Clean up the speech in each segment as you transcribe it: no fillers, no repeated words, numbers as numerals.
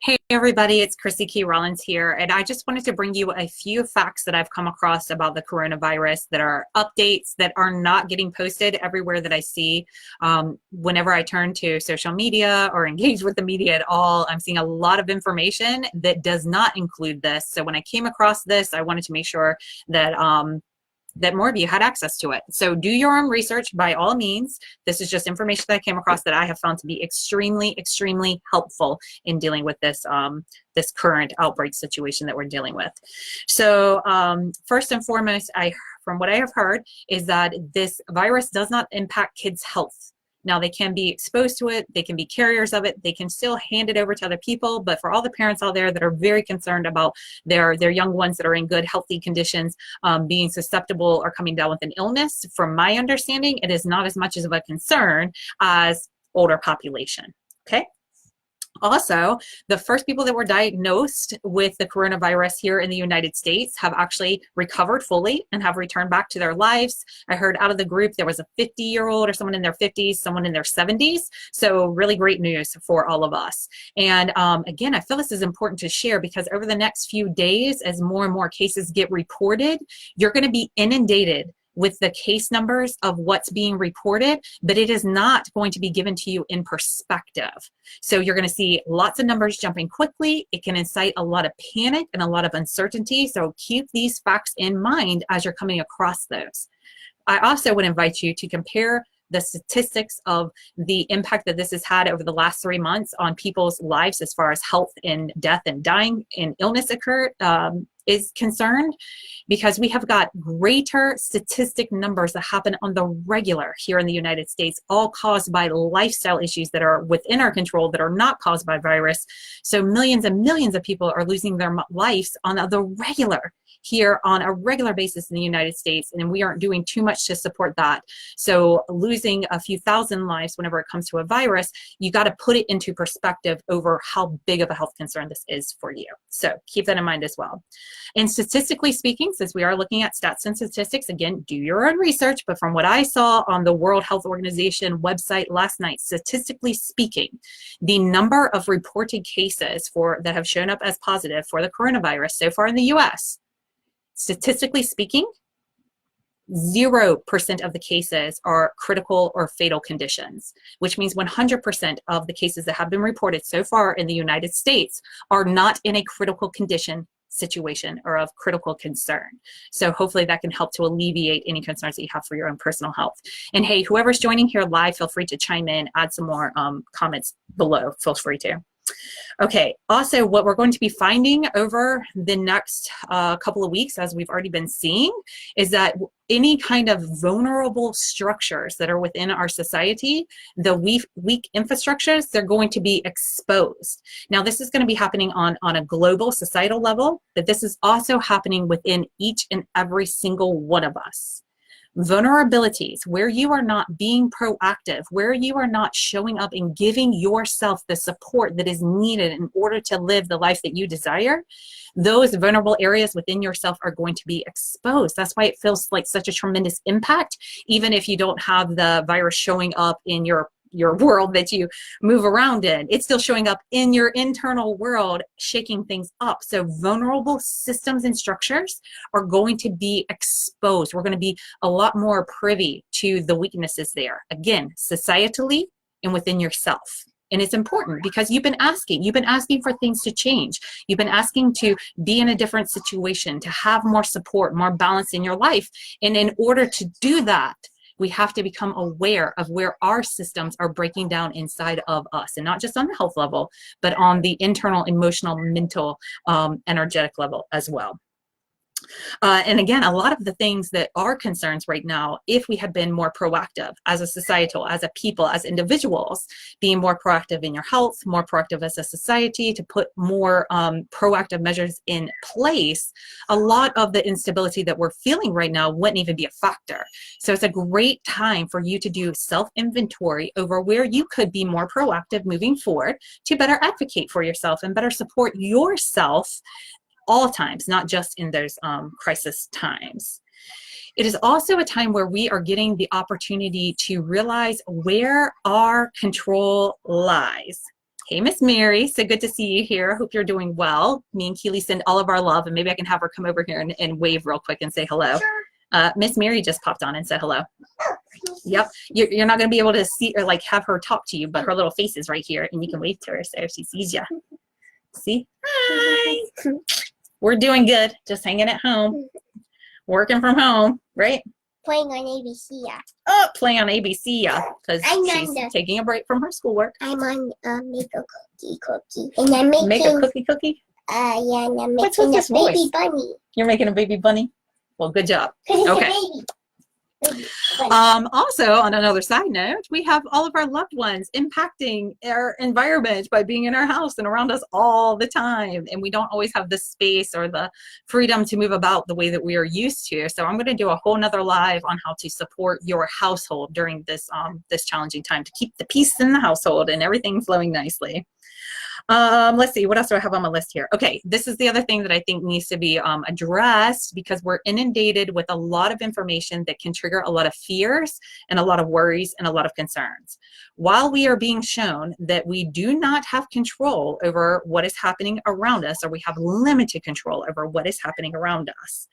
Hey everybody, it's Chrissy Key Rollins here, and I just wanted to bring you a few facts that I've come across about the coronavirus that are updates that are not getting posted everywhere that I see. Whenever I turn to social media or engage with the media at all, I'm seeing a lot of information that does not include this. So when I came across this, I wanted to make sure that that more of you had access to it. So do your own research by all means. This is just information that I came across that I have found to be extremely helpful in dealing with this this current outbreak situation that we're dealing with. So first and foremost, from what I have heard is that this virus does not impact kids' health. Now, they can be exposed to it, they can be carriers of it, they can still hand it over to other people, but for all the parents out there that are very concerned about their young ones that are in good, healthy conditions being susceptible or coming down with an illness, from my understanding, it is not as much of a concern as older population, okay? Also, the first people that were diagnosed with the coronavirus here in the United States have actually recovered fully and have returned back to their lives. I heard out of the group there was a 50-year-old or someone in their 50s, someone in their 70s. So really great news for all of us. And again, I feel this is important to share because over the next few days, as more and more cases get reported, you're going to be inundated with the case numbers of what's being reported, but it is not going to be given to you in perspective. So you're going to see lots of numbers jumping quickly. It can incite a lot of panic and a lot of uncertainty. So keep these facts in mind as you're coming across those. I also would invite you to compare the statistics of the impact that this has had over the last 3 months on people's lives as far as health and death and dying and illness is concerned, because we have got greater statistic numbers that happen on the regular here in the United States, all caused by lifestyle issues that are within our control that are not caused by virus. So millions and millions of people are losing their lives on the regular here on a regular basis in the United States, and we aren't doing too much to support that. So losing a few thousand lives whenever it comes to a virus, you got to put it into perspective over how big of a health concern this is for you. So keep that in mind as well. And statistically speaking, since we are looking at stats and statistics, again, do your own research, but from what I saw on the World Health Organization website last night, statistically speaking, the number of reported cases that have shown up as positive for the coronavirus so far in the US, statistically speaking, 0% of the cases are critical or fatal conditions, which means 100% of the cases that have been reported so far in the United States are not in a critical condition situation or of critical concern. So hopefully that can help to alleviate any concerns that you have for your own personal health. And hey, whoever's joining here live, feel free to chime in, add some more comments below, feel free to. Okay, also what we're going to be finding over the next couple of weeks, as we've already been seeing, is that any kind of vulnerable structures that are within our society, the weak infrastructures, they're going to be exposed. Now, this is going to be happening on a global societal level, but this is also happening within each and every single one of us. Vulnerabilities, where you are not being proactive, where you are not showing up and giving yourself the support that is needed in order to live the life that you desire, those vulnerable areas within yourself are going to be exposed. That's why it feels like such a tremendous impact, even if you don't have the virus showing up in your world that you move around in. It's still showing up in your internal world, shaking things up. So vulnerable systems and structures are going to be exposed. We're going to be a lot more privy to the weaknesses there. Again, societally and within yourself. And it's important because you've been asking for things to change. You've been asking to be in a different situation, to have more support, more balance in your life. And in order to do that, we have to become aware of where our systems are breaking down inside of us, and not just on the health level, but on the internal, emotional, mental, energetic level as well. And again, a lot of the things that are concerns right now, if we had been more proactive as a societal, as a people, as individuals, being more proactive in your health, more proactive as a society, to put more proactive measures in place, a lot of the instability that we're feeling right now wouldn't even be a factor. So it's a great time for you to do self-inventory over where you could be more proactive moving forward to better advocate for yourself and better support yourself all times, not just in those crisis times. It is also a time where we are getting the opportunity to realize where our control lies. Hey, Miss Mary. So good to see you here. Hope you're doing well. Me and Keely send all of our love, and maybe I can have her come over here and wave real quick and say hello. Sure. Miss Mary just popped on and said hello. Yep. You're not going to be able to see or like have her talk to you, but her little face is right here, and you can wave to her so she sees you. See? Hi. We're doing good. Just hanging at home, working from home, right? Playing on ABC, yeah. Oh, playing on ABC, yeah, because she's taking a break from her schoolwork. I'm on Make a Cookie, and I'm making Make a cookie. Yeah, and I'm making a baby bunny. You're making a baby bunny. Well, good job. Okay. Also, on another side note, we have all of our loved ones impacting our environment by being in our house and around us all the time. And we don't always have the space or the freedom to move about the way that we are used to. So I'm going to do a whole nother live on how to support your household during this, this challenging time to keep the peace in the household and everything flowing nicely. Let's see, what else do I have on my list here? Okay, this is the other thing that I think needs to be addressed, because we're inundated with a lot of information that can trigger a lot of fears and a lot of worries and a lot of concerns. While we are being shown that we do not have control over what is happening around us, or we have limited control over what is happening around us,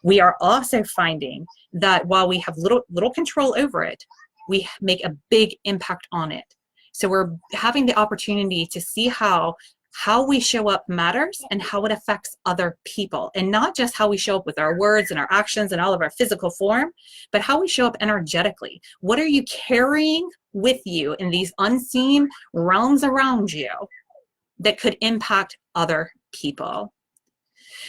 we are also finding that while we have little control over it, we make a big impact on it. So we're having the opportunity to see how we show up matters and how it affects other people, and not just how we show up with our words and our actions and all of our physical form, but how we show up energetically. What are you carrying with you in these unseen realms around you that could impact other people?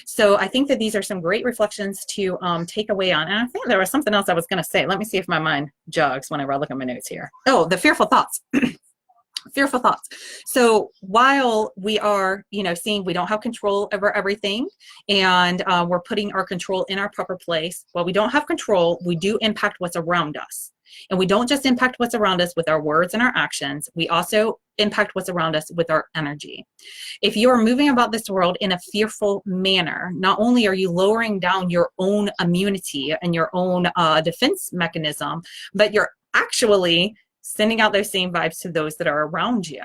So I think that these are some great reflections to take away on. And I think there was something else I was going to say. Let me see if my mind jogs when I look at my notes here. Oh, the fearful thoughts. Fearful thoughts. So while we are, seeing we don't have control over everything, and we're putting our control in our proper place, while we don't have control, we do impact what's around us. And we don't just impact what's around us with our words and our actions, we also impact what's around us with our energy. If you are moving about this world in a fearful manner, not only are you lowering down your own immunity and your own defense mechanism, but you're actually sending out those same vibes to those that are around you.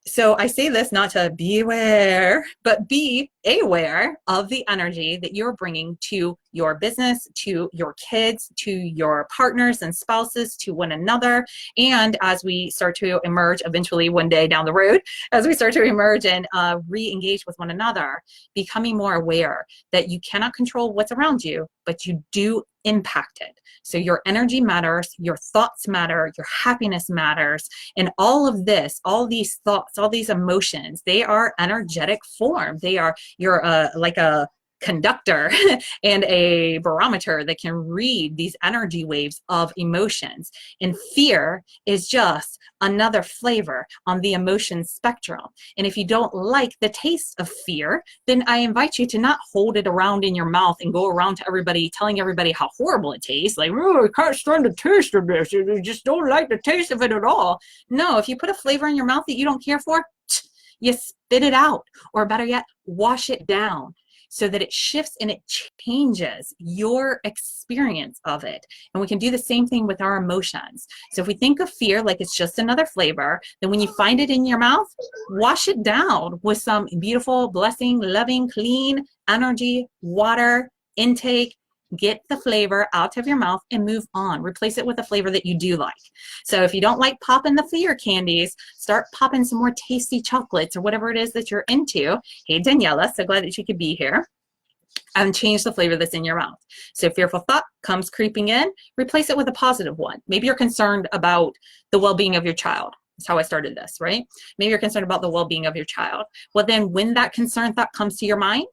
So I say this not to be aware, but be aware of the energy that you're bringing to your business, to your kids, to your partners and spouses, to one another. And as we start to emerge eventually one day down the road, as we start to emerge and re-engage with one another, becoming more aware that you cannot control what's around you, but you do impact it. So your energy matters, your thoughts matter, your happiness matters, and all of this, all these thoughts, all these emotions, they are energetic form. You're like a conductor and a barometer that can read these energy waves of emotions. And fear is just another flavor on the emotion spectrum. And if you don't like the taste of fear, then I invite you to not hold it around in your mouth and go around to everybody telling everybody how horrible it tastes. Like, oh, I can't stand the taste of this. You just don't like the taste of it at all. No, if you put a flavor in your mouth that you don't care for, you spit it out, or better yet, wash it down, so that it shifts and it changes your experience of it. And we can do the same thing with our emotions. So if we think of fear like it's just another flavor, then when you find it in your mouth, wash it down with some beautiful, blessing, loving, clean energy, water intake. Get the flavor out of your mouth and move on. Replace it with a flavor that you do like. So if you don't like popping the fear candies, start popping some more tasty chocolates or whatever it is that you're into. Hey, Daniela, so glad that you could be here. And change the flavor that's in your mouth. So fearful thought comes creeping in, replace it with a positive one. Maybe you're concerned about the well-being of your child. That's how I started this, right? Maybe you're concerned about the well-being of your child. Well, then when that concern thought comes to your mind,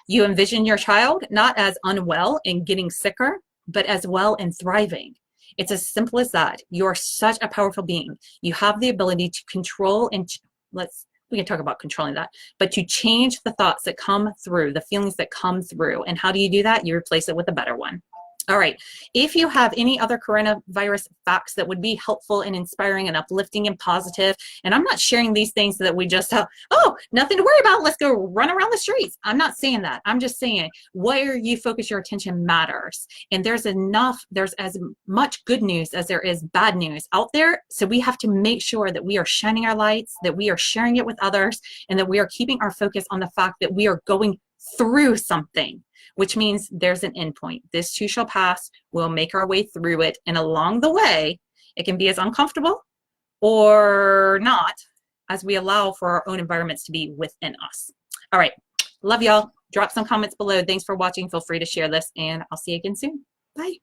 you envision your child not as unwell and getting sicker, but as well and thriving. It's as simple as that. You're such a powerful being. You have the ability to control, and we can talk about controlling that, but to change the thoughts that come through, the feelings that come through. And how do you do that? You replace it with a better one. All right. If you have any other coronavirus facts that would be helpful and inspiring and uplifting and positive, and I'm not sharing these things so that we just have, oh, nothing to worry about, let's go run around the streets. I'm not saying that. I'm just saying where you focus your attention matters. And there's as much good news as there is bad news out there. So we have to make sure that we are shining our lights, that we are sharing it with others, and that we are keeping our focus on the fact that we are going through something, which means there's an end point. This too shall pass. We'll make our way through it. And along the way, it can be as uncomfortable or not as we allow for our own environments to be within us. All right. Love y'all. Drop some comments below. Thanks for watching. Feel free to share this, and I'll see you again soon. Bye.